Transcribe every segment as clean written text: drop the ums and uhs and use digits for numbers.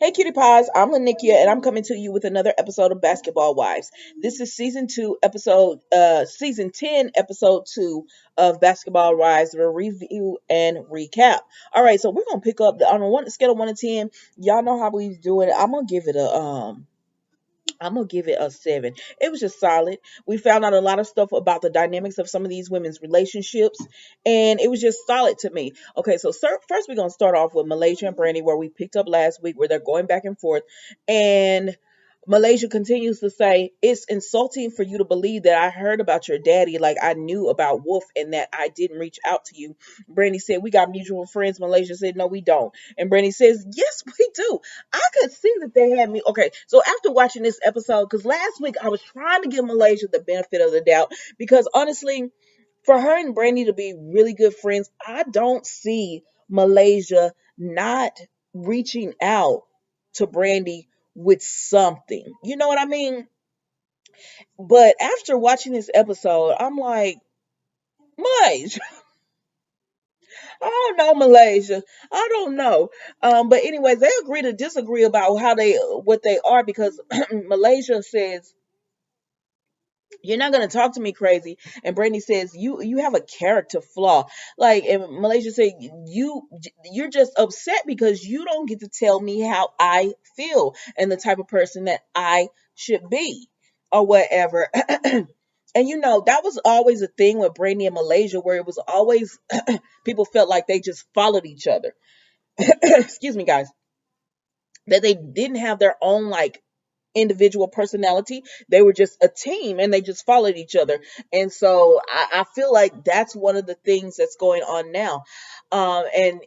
Hey, cutie pies, I'm Lanikia, and I'm coming to you with another episode of Basketball Wives. This is season 10, episode 2 of Basketball Wives, the review and recap. All right, so we're gonna pick up on a one scale of 1 to 10. Y'all know how we do it. I'm gonna give it a 7. It was just solid. We found out a lot of stuff about the dynamics of some of these women's relationships, and it was just solid to me. Okay, so first we're gonna start off with Malaysia and Brandy, where we picked up last week, where they're going back and forth, and Malaysia continues to say, "It's insulting for you to believe that I heard about your daddy like I knew about Wolf and that I didn't reach out to you." Brandy said, "We got mutual friends." Malaysia said, "No, we don't." And Brandy says, "Yes, we do. I could see that they had me." Okay, so after watching this episode, because last week I was trying to give Malaysia the benefit of the doubt, because honestly, for her and Brandy to be really good friends, I don't see Malaysia not reaching out to Brandy with something. You know what I mean? But after watching this episode, I'm like, Malaysia, I don't know, Malaysia. I don't know. But anyways, they agree to disagree about what they are, because Malaysia says, "You're not gonna talk to me crazy," and Brandy says, "You have a character flaw." Like, and Malaysia said, "You're just upset because you don't get to tell me how I feel and the type of person that I should be, or whatever." And that was always a thing with Brandy and Malaysia, where it was always people felt like they just followed each other. Excuse me, guys, that they didn't have their own like individual personality. They were just a team and they just followed each other. And so I feel like that's one of the things that's going on now. And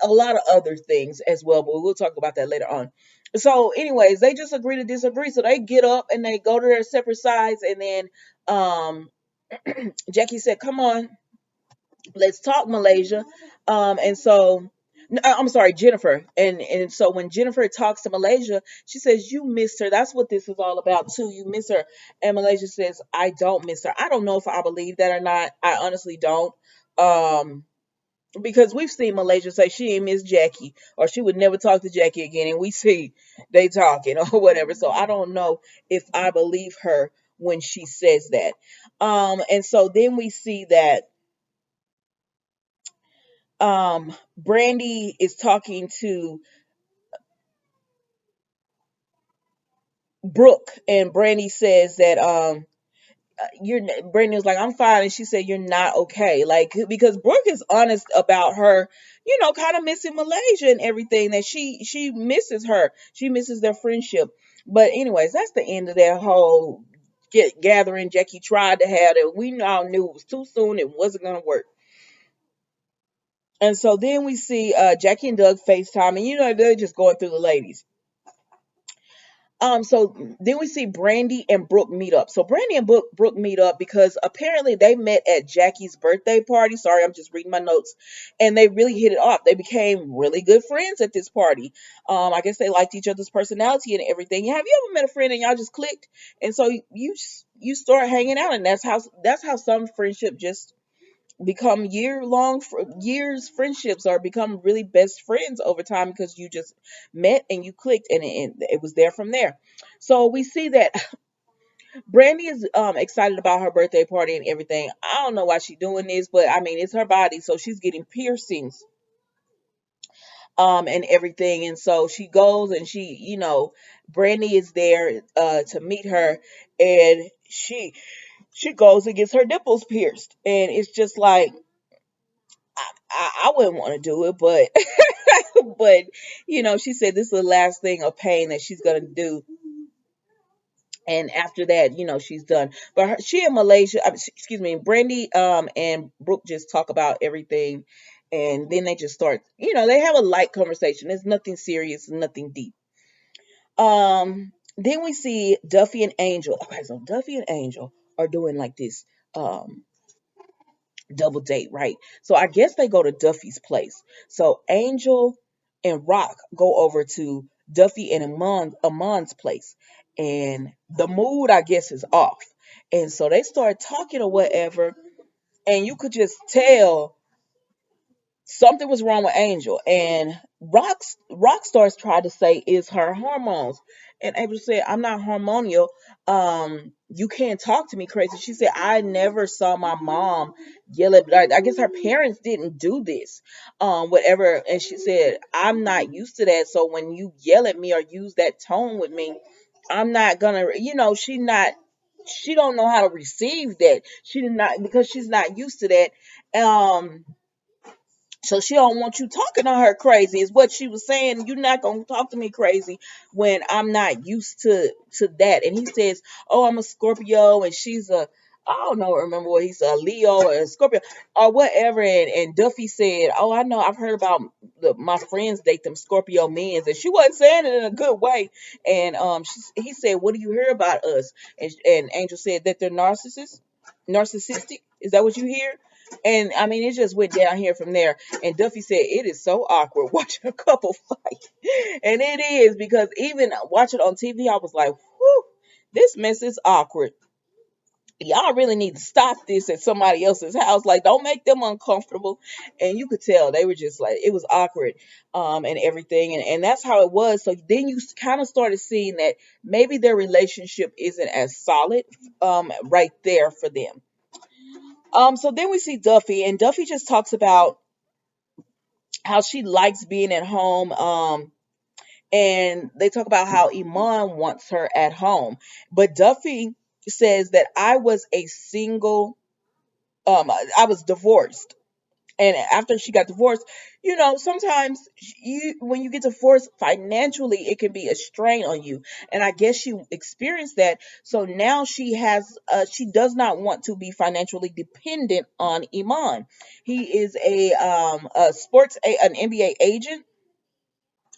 a lot of other things as well, but we'll talk about that later on. So, anyways, they just agree to disagree. So they get up and they go to their separate sides, and then um Jackie said, "Come on, let's talk, Malaysia." And so I'm sorry, Jennifer. And so when Jennifer talks to Malaysia, she says, "You missed her. That's what this is all about too. You miss her." And Malaysia says, "I don't miss her." I don't know if I believe that or not. I honestly don't. Um because we've seen Malaysia say she ain't miss Jackie, or she would never talk to Jackie again, and we see they talking or whatever. So I don't know if I believe her when she says that. And so then we see that Brandy is talking to Brooke, and Brandy says that you're Brandy was like, "I'm fine," and she said, "You're not okay," like, because Brooke is honest about her, kind of missing Malaysia and everything, that she misses her, she misses their friendship. But anyways, that's the end of that whole gathering Jackie tried to have, that we all knew it was too soon, it wasn't gonna work. And so then we see Jackie and Doug FaceTime, and they're just going through the ladies. So then we see Brandy and Brooke meet up. So Brandy and Brooke meet up because apparently they met at Jackie's birthday party. Sorry, I'm just reading my notes. And they really hit it off. They became really good friends at this party. I guess they liked each other's personality and everything. Have you ever met a friend and y'all just clicked? And so you start hanging out, and that's how some friendship just become years friendships, or become really best friends over time, because you just met and you clicked, and it was there from there. So we see that Brandy is excited about her birthday party and everything. I don't know why she's doing this, but I mean, it's her body, so she's getting piercings and everything. And so she goes, and Brandy is there to meet her, and she goes and gets her nipples pierced, and it's just like, I wouldn't want to do it, but but she said this is the last thing of pain that she's gonna do, and after that, she's done. But she and Malaysia, excuse me, Brandy and Brooke just talk about everything, and then they just start, they have a light conversation. It's nothing serious, nothing deep. Then we see Duffy and Angel. Okay, so Duffy and Angel are doing like this um double date, right? So I guess they go to Duffy's place. So Angel and Rock go over to Duffy and Amon's place, and the mood, I guess, is off. And so they start talking or whatever, and you could just tell something was wrong with Angel, and Rockstars tried to say it's her hormones, and Angel said, "I'm not hormonal. You can't talk to me crazy." She said, "I never saw my mom yell at. I guess her parents didn't do this, whatever." And she said, "I'm not used to that. So when you yell at me or use that tone with me, I'm not gonna. She not." She don't know how to receive that. She did not because she's not used to that. So she don't want you talking to her crazy is what she was saying. You're not gonna talk to me crazy when I'm not used to that. And he says, "Oh, I'm a Scorpio," and she's a, I don't know, remember what he's, a Leo or a Scorpio or whatever. And Duffy said, "Oh, I know, I've heard about my friends date them Scorpio men," and she wasn't saying it in a good way. And he said, "What do you hear about us?" And Angel said that they're narcissistic. Is that what you hear? And I mean, it just went down here from there. And Duffy said, "It is so awkward watching a couple fight." And it is, because even watching on TV, I was like, whew, this mess is awkward. Y'all really need to stop this at somebody else's house. Like, don't make them uncomfortable. And you could tell they were just like, it was awkward, and everything. And that's how it was. So then you kind of started seeing that maybe their relationship isn't as solid, right there for them. So then we see Duffy, and Duffy just talks about how she likes being at home. And they talk about how Iman wants her at home. But Duffy says that I was a single, I was divorced. And after she got divorced, sometimes when you get divorced financially, it can be a strain on you. And I guess she experienced that. So now she does not want to be financially dependent on Iman. He is an NBA agent,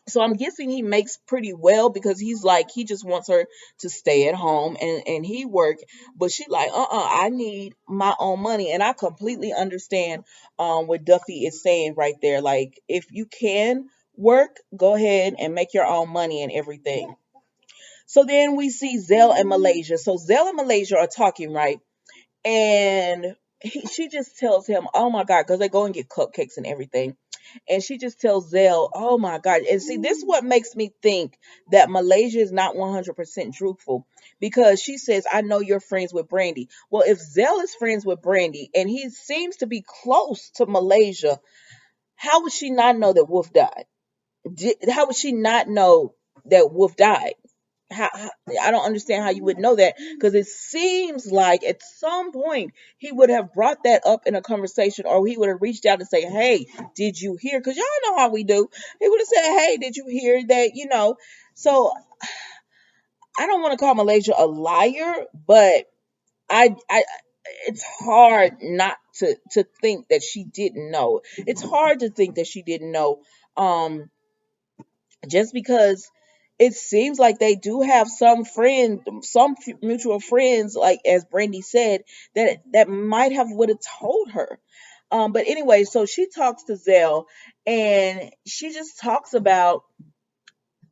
so I'm guessing he makes pretty well, because he's like, he just wants her to stay at home and he work. But she like, I need my own money. And I completely understand what Duffy is saying right there. Like, if you can work, go ahead and make your own money and everything. So then we see Zell and Malaysia. So Zell and Malaysia are talking, right? And she just tells him, "Oh my God," because they go and get cupcakes and everything. And she just tells Zell, "Oh my God." And see, this is what makes me think that Malaysia is not 100% truthful, because she says, "I know you're friends with Brandy." Well, if Zell is friends with Brandy and he seems to be close to Malaysia, how would she not know that Wolf died? How would she not know that Wolf died? I don't understand how you would know that, because it seems like at some point he would have brought that up in a conversation, or he would have reached out and say, "Hey, did you hear?" Because y'all know how we do. He would have said, "Hey, did you hear that?" So I don't want to call Malaysia a liar, but I it's hard not to think that she didn't know. It's hard to think that she didn't know. Just because it seems like they do have some mutual friends, like as Brandy said, that might have would have told her. But anyway, so she talks to Zell, and she just talks about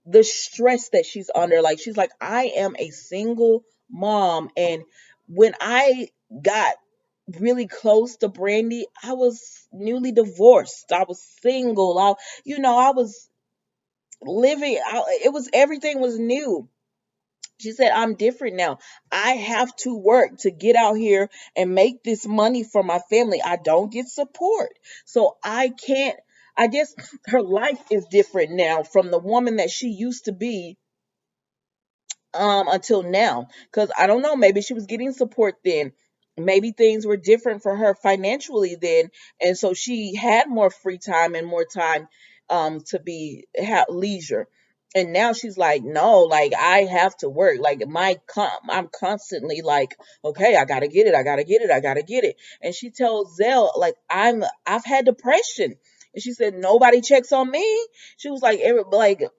the stress that she's under. Like, she's like, "I am a single mom, and when I got really close to Brandy, I was newly divorced. I was single. I was it was, everything was new." She said, "I'm different now. I have to work to get out here and make this money for my family. I don't get support, so I can't." I guess her life is different now from the woman that she used to be, until now, because I don't know, maybe she was getting support then, maybe things were different for her financially then, and so she had more free time and more time, to be have leisure. And now she's like, "No, like, I have to work. Like, I'm constantly like, okay, I gotta get it, I gotta get it, I gotta get it." And she tells Zell, like, I've had depression. And she said, "Nobody checks on me." She was like, like,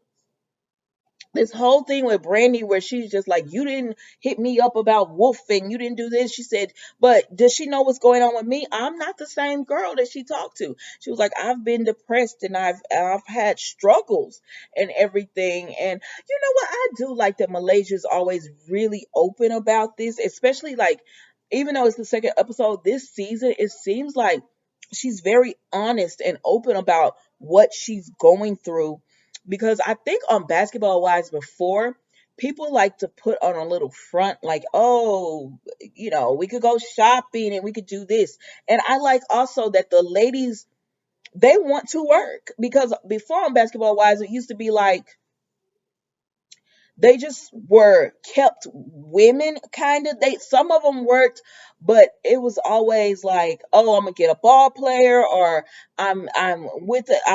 this whole thing with Brandy, where she's just like, "You didn't hit me up about Wolf, and you didn't do this." She said, "But does she know what's going on with me? I'm not the same girl that she talked to." She was like, "I've been depressed, and I've had struggles and everything." And you know what? I do like that Malaysia's always really open about this, especially like, even though it's the second episode this season, it seems like she's very honest and open about what she's going through, because I think on Basketball Wives before, people like to put on a little front like, oh, we could go shopping and we could do this. And I like also that the ladies, they want to work, because before on Basketball Wives it used to be like they just were kept women, kind of. They, some of them worked, but it was always like, oh, I'm gonna get a ball player, or I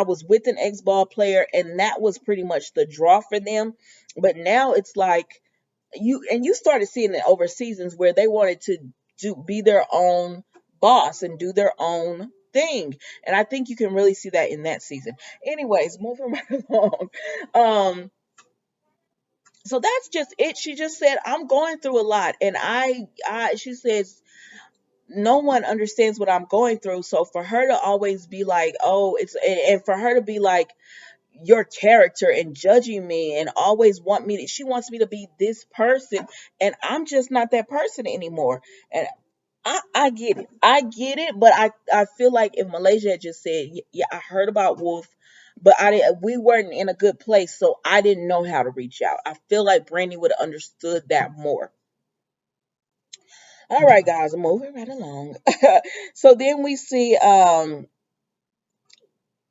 was with an ex ball player, and that was pretty much the draw for them. But now it's like, you started seeing it over seasons where they wanted to be their own boss and do their own thing. And I think you can really see that in that season. Anyways, moving right along. um so that's just it. She just said, I'm going through a lot, and she says, no one understands what I'm going through. So for her to always be like, oh, and for her to be like, your character and judging me and always she wants me to be this person, and I'm just not that person anymore. And I get it. I get it, but I feel like if Malaysia had just said, yeah, I heard about Wolf, but we weren't in a good place, so I didn't know how to reach out. I feel like Brandy would have understood that more. All right, guys, moving right along. so then we see um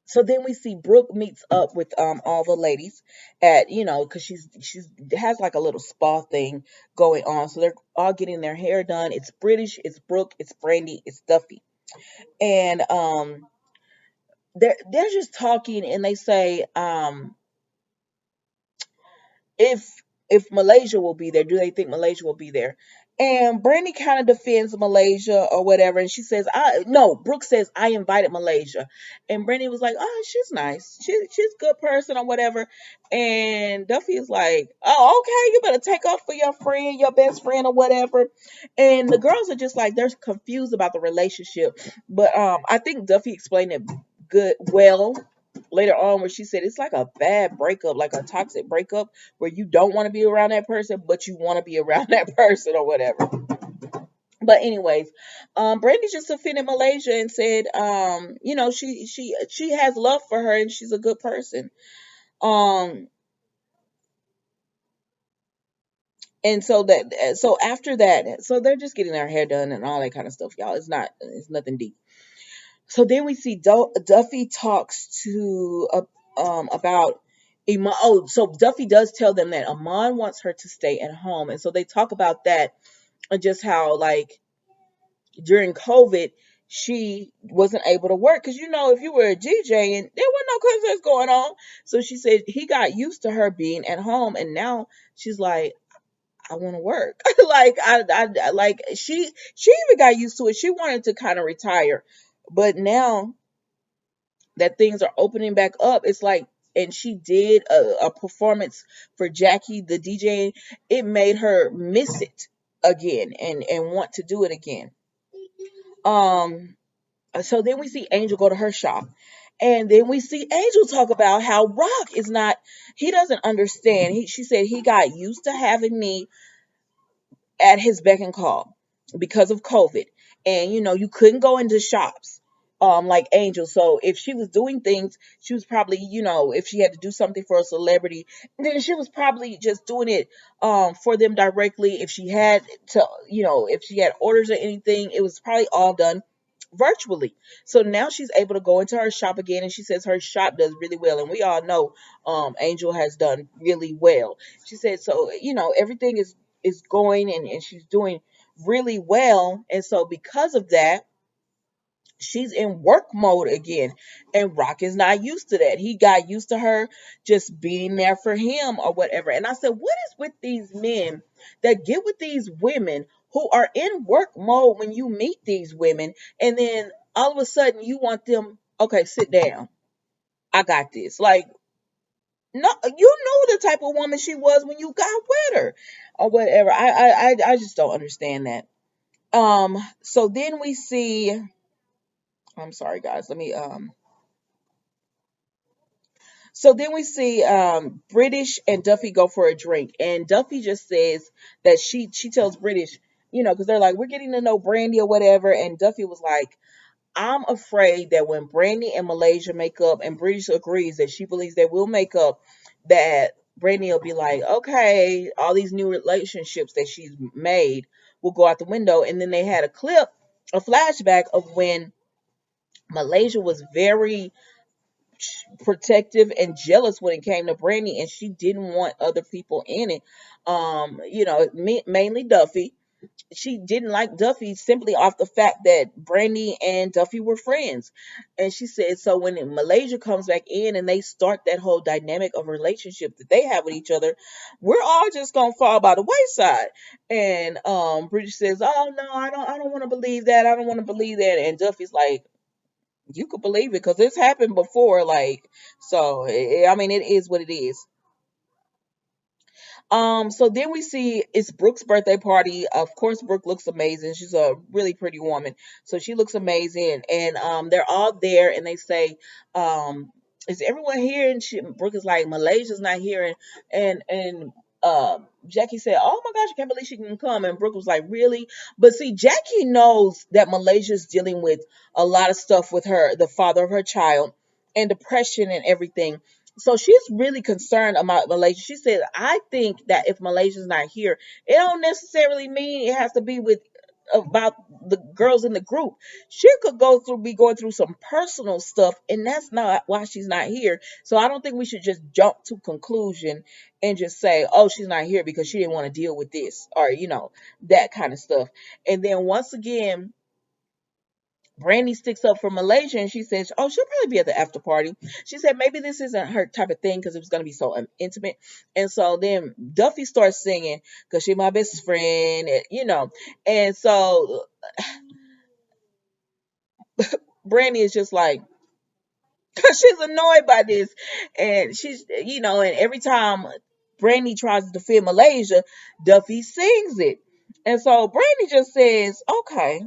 so then we see Brooke meets up with all the ladies at, because she's has like a little spa thing going on. So they're all getting their hair done. It's British, it's Brooke, it's Brandy, it's Duffy. And they're just talking, and they say, if Malaysia will be there, do they think Malaysia will be there? And Brandy kind of defends Malaysia or whatever, and she says, "I no." Brooke says, "I invited Malaysia," and Brandy was like, "Oh, she's nice. She's a good person or whatever." And Duffy is like, "Oh, okay, you better take up for your friend, your best friend or whatever." And the girls are just like, they're confused about the relationship, but I think Duffy explained it well later on, where she said it's like a bad breakup, like a toxic breakup, where you don't want to be around that person, but you want to be around that person or whatever. But anyways, Brandy just offended Malaysia and said, she has love for her and she's a good person. Um, and so after that, so they're just getting their hair done and all that kind of stuff, y'all. It's nothing deep. So then we see Duffy talks to about Iman. Oh, so Duffy does tell them that Iman wants her to stay at home, and so they talk about that, and just how, like, during COVID she wasn't able to work, because if you were a DJ and there were no concerts going on. So she said he got used to her being at home, and now she's like, I want to work. Like, like, she even got used to it. She wanted to kind of retire, but now that things are opening back up, it's like, and she did a performance for Jackie, the DJ. It made her miss it again and want to do it again. Um, so then we see Angel go to her shop. And then we see Angel talk about how Rock is not, he doesn't understand. She said he got used to having me at his beck and call because of COVID. And you couldn't go into shops like Angel. So if she was doing things, she was probably, if she had to do something for a celebrity, then she was probably just doing it for them directly. If she had to, if she had orders or anything, it was probably all done virtually. So now she's able to go into her shop again, and she says her shop does really well, and we all know Angel has done really well. She said, so everything is going, and she's doing really well. And so because of that, she's in work mode again. And Rock is not used to that. He got used to her just being there for him or whatever. And I said, what is with these men that get with these women who are in work mode when you meet these women, and then all of a sudden you want them, okay, sit down. I got this. Like, no, you knew the type of woman she was when you got with her or whatever. I just don't understand that. So then we see, I'm sorry guys, let me so then we see British and Duffy go for a drink, and Duffy just says that she tells British, because they're like, we're getting to know Brandy or whatever, and Duffy was like, I'm afraid that when Brandy and Malaysia make up, and Bridge agrees that she believes they will make up, that Brandy will be like, okay, all these new relationships that she's made will go out the window. And then they had a clip, a flashback of when Malaysia was very protective and jealous when it came to Brandy, and she didn't want other people in it. Mainly Duffy. She didn't like Duffy simply off the fact that Brandy and Duffy were friends. And she said, so when Malaysia comes back in and they start that whole dynamic of relationship that they have with each other, we're all just gonna fall by the wayside. And Bridget says, oh no, I don't want to believe that. I don't want to believe that. And Duffy's like, you could believe it because it's happened before. Like, so I mean, it is what it is. So then we see it's Brooke's birthday party. Of course, Brooke looks amazing. She's a really pretty woman. So she looks amazing. And they're all there and they say, is everyone here? And Brooke is like, Malaysia's not here. And Jackie said, oh my gosh, I can't believe she can come. And Brooke was like, really? But see, Jackie knows that Malaysia's dealing with a lot of stuff with her, the father of her child, and depression and everything. So she's really concerned about Malaysia. She said, I think that if Malaysia's not here, it don't necessarily mean it has to be with about the girls in the group. She could be going through some personal stuff, and that's not why she's not here. So I don't think we should just jump to conclusion and just say, oh, she's not here because she didn't want to deal with this, or that kind of stuff. And then once again, Brandy sticks up for Malaysia and she says, oh, she'll probably be at the after party. She said maybe this isn't her type of thing because it was going to be so intimate. And so then Duffy starts singing because she's my best friend, and. And so Brandy is just like, she's annoyed by this. And and every time Brandy tries to defend Malaysia, Duffy sings it. And so Brandy just says, okay,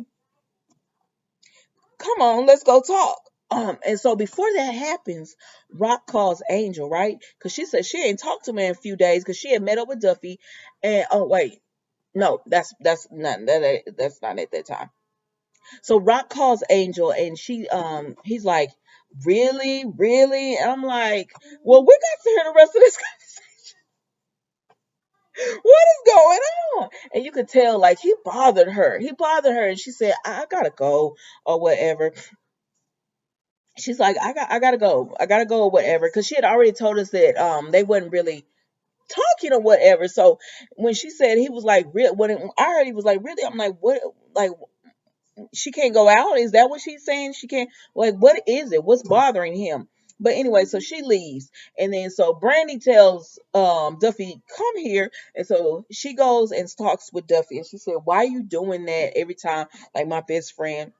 come on, let's go talk. And so before that happens, Rock calls Angel, right? Because she said she ain't talked to me in a few days because she had met up with Duffy. And oh wait, no, that's not at that time. So Rock calls Angel, and he's like, really, really? And I'm like, well, we got to hear the rest of this conversation. What is going on? And you could tell, like, he bothered her. He bothered her, and she said, I gotta go or whatever. She's like, I gotta go. I gotta go or whatever. Cause she had already told us that they wasn't really talking or whatever. So when she said he was like real I heard he was like, really, I'm like, what, like, she can't go out? Is that what she's saying? She can't, like, what is it? What's bothering him? But anyway, so she leaves. And then so Brandy tells Duffy, come here. And so she goes and talks with Duffy and she said, why are you doing that every time, like my best friend?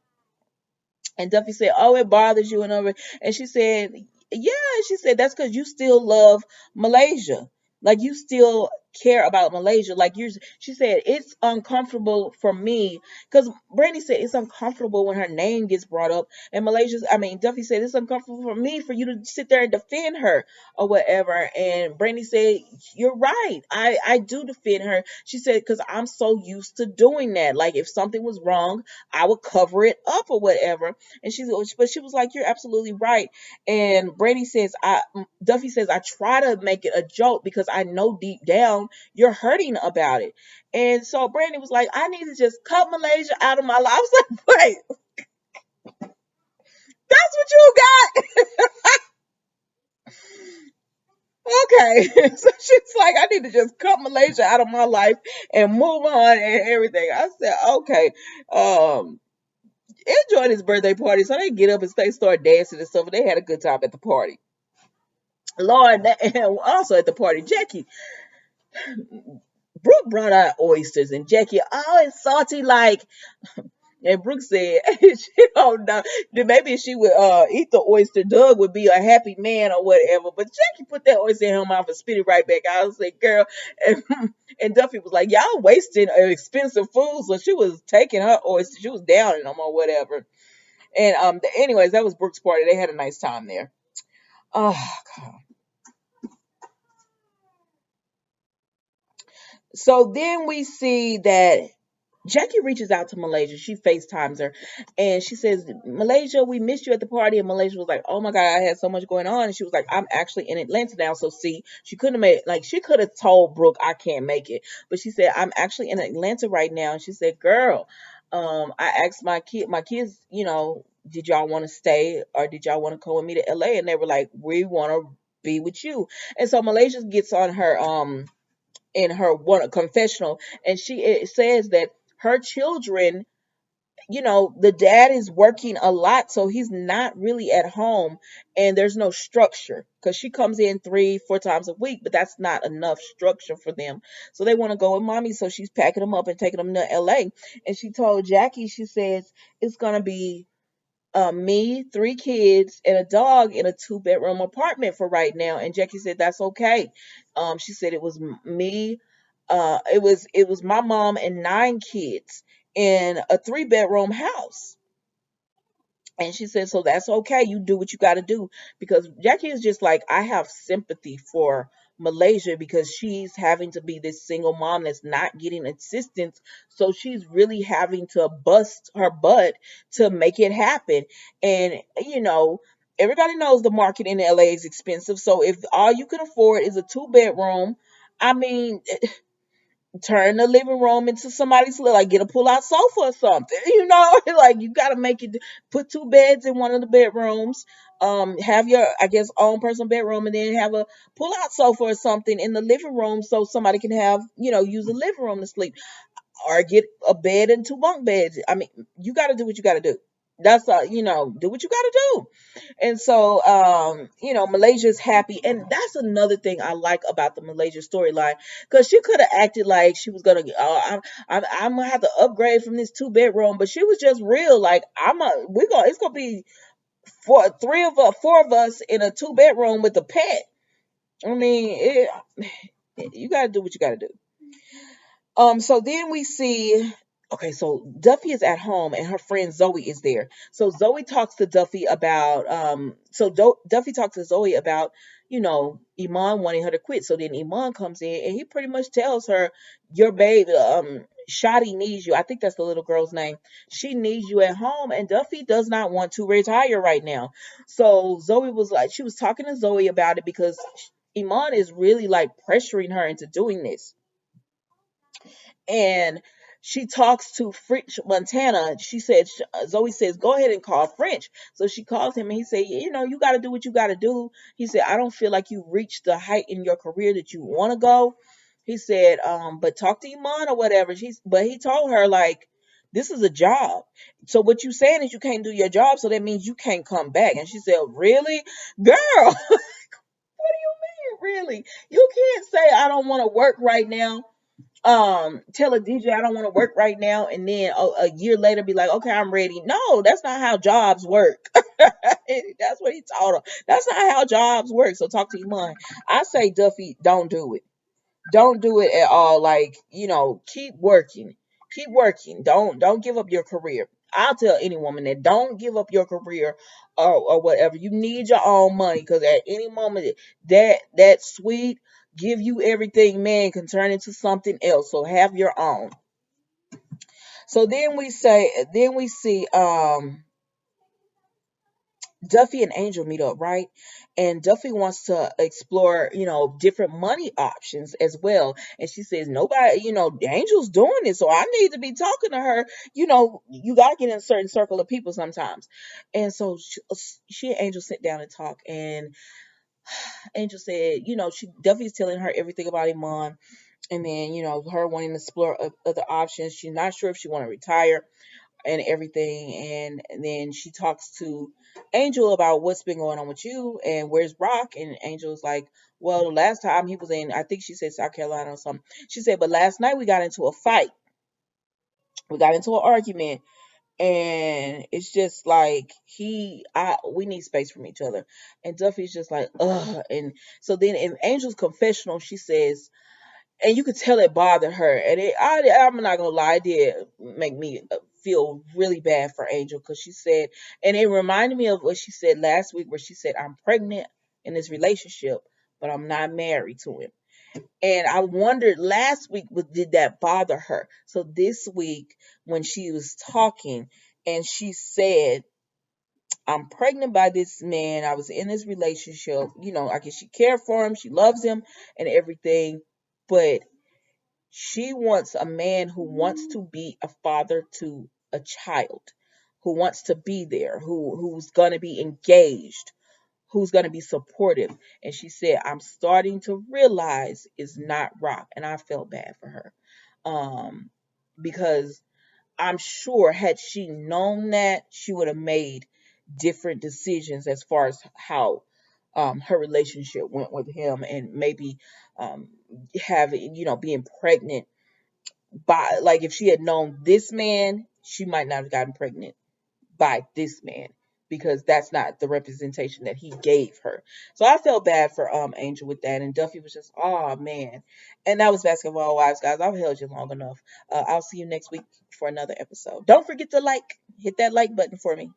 And Duffy said, oh, it bothers you and over. And she said, yeah. She said, that's because you still love Malaysia. Like you still care about Malaysia. Like she said, it's uncomfortable for me. Because Brandy said it's uncomfortable when her name gets brought up. And Duffy said, it's uncomfortable for me for you to sit there and defend her or whatever. And Brandy said, you're right. I do defend her. She said, because I'm so used to doing that. Like if something was wrong, I would cover it up or whatever. And but she was like, you're absolutely right. And Duffy says, I try to make it a joke because I know deep down you're hurting about it. And so Brandy was like, I need to just cut Malaysia out of my life. I was like, wait, that's what you got? Okay. So she's like, I need to just cut Malaysia out of my life and move on and everything. I said, okay. Um, Enjoyed his birthday party, so they get up and they start dancing and stuff. And they had a good time at the party. Lord, and also at the party, Jackie, Brooke brought out oysters, and Jackie always salty like. And Brooke said, she don't know. Maybe if she would eat the oyster, Doug would be a happy man or whatever. But Jackie put that oyster in her mouth and spit it right back out. I was like, girl. And, and Duffy was like, y'all wasting expensive food. So she was taking her oyster. She was downing them or whatever. And anyways, that was Brooke's party. They had a nice time there. Oh, God. So then we see that Jackie reaches out to Malaysia. She FaceTimes her and she says, Malaysia, we missed you at the party. And Malaysia was like, oh my God, I had so much going on. And she was like, I'm actually in Atlanta now. So see, she couldn't have made, like, she could have told Brooke, I can't make it. But she said, I'm actually in Atlanta right now. And she said, girl, I asked my kids, did y'all want to stay or did y'all want to come with me to LA? And they were like, we want to be with you. And so Malaysia gets on her, in her one confessional, and it says that her children, the dad is working a lot, so he's not really at home, and there's no structure because she comes in 3 4 times a week, but that's not enough structure for them. So they want to go with mommy, so she's packing them up and taking them to LA. And she told Jackie, she says it's gonna be me, 3 kids, and a dog in a 2 bedroom apartment for right now. And Jackie said that's okay. She said it was me. It was my mom and 9 kids in a 3 bedroom house. And she said, so that's okay. You do what you got to do. Because Jackie is just like, I have sympathy for Malaysia because she's having to be this single mom that's not getting assistance. So she's really having to bust her butt to make it happen. And, everybody knows the market in LA is expensive. So if all you can afford is a 2 bedroom, I mean, turn the living room into somebody's like get a pull out sofa or something, like you got to make it, put 2 beds in one of the bedrooms, have your, I guess, own personal bedroom, and then have a pull out sofa or something in the living room so somebody can have, use the living room to sleep, or get a bed and 2 bunk beds. I mean, you got to do what you got to do. That's do what you got to do. And so, Malaysia's happy. And that's another thing I like about the Malaysia storyline. Because she could have acted like she was going to, I'm going to have to upgrade from this 2 bedroom. But she was just real. Like, it's going to be 4 of us in a 2 bedroom with a pet. I mean, you got to do what you got to do. So then we see, okay, so Duffy is at home and her friend Zoe is there. So Zoe talks to Duffy about, Duffy talks to Zoe about, Iman wanting her to quit. So then Iman comes in and he pretty much tells her, your babe, Shadi needs you. I think that's the little girl's name. She needs you at home, and Duffy does not want to retire right now. So Zoe was like, she was talking to Zoe about it because Iman is really like pressuring her into doing this. And she talks to French Montana. She said, Zoe says, go ahead and call French. So she calls him and he said, you got to do what you got to do. He said, I don't feel like you reached the height in your career that you want to go. He said, but talk to Iman or whatever. But he told her, like, this is a job. So what you saying is you can't do your job. So that means you can't come back. And she said, really? Girl, what do you mean, really? You can't say I don't want to work right now, tell a DJ I don't want to work right now, and then a year later be like, okay, I'm ready. No, that's not how jobs work. That's what he taught her. That's not how jobs work. So talk to Iman. I say, Duffy, don't do it. Don't do it at all. Like, keep working. Keep working. Don't give up your career. I'll tell any woman that, don't give up your career, or whatever. You need your own money, because at any moment that sweet, give you everything man can turn into something else. So have your own. So then we see Duffy and Angel meet up, right? And Duffy wants to explore, different money options as well. And she says, nobody, Angel's doing it, so I need to be talking to her. You got to get in a certain circle of people sometimes. And so she and Angel sit down and talk. And Angel said, Duffy's telling her everything about Iman. And then, her wanting to explore other options. She's not sure if she want to retire and everything. And then she talks to Angel about what's been going on with you and where's Rock. And Angel's like, well, the last time he was in, I think she said South Carolina or something. She said, but last night we got into a fight. We got into an argument. And it's just like we need space from each other. And Duffy's just like, ugh. And so then in Angel's confessional, she says, and you could tell it bothered her. And I'm not gonna lie, it did make me feel really bad for Angel, because she said, and it reminded me of what she said last week, where she said, I'm pregnant in this relationship, but I'm not married to him. And I wondered last week, did that bother her? So this week, when she was talking and she said, I'm pregnant by this man. I was in this relationship. I guess she cared for him. She loves him and everything. But she wants a man who wants to be a father to a child, who wants to be there, who's going to be engaged, who's going to be supportive. And she said, I'm starting to realize it's not Rock. And I felt bad for her. Because I'm sure had she known that, she would have made different decisions as far as how her relationship went with him, and maybe um, having, being pregnant by, like, if she had known this man, she might not have gotten pregnant by this man, because that's not the representation that he gave her. So I felt bad for Angel with that, and Duffy was just, oh man. And that was Basketball Wives, guys. I've held you long enough. I'll see you next week for another episode. Don't forget to hit that like button for me.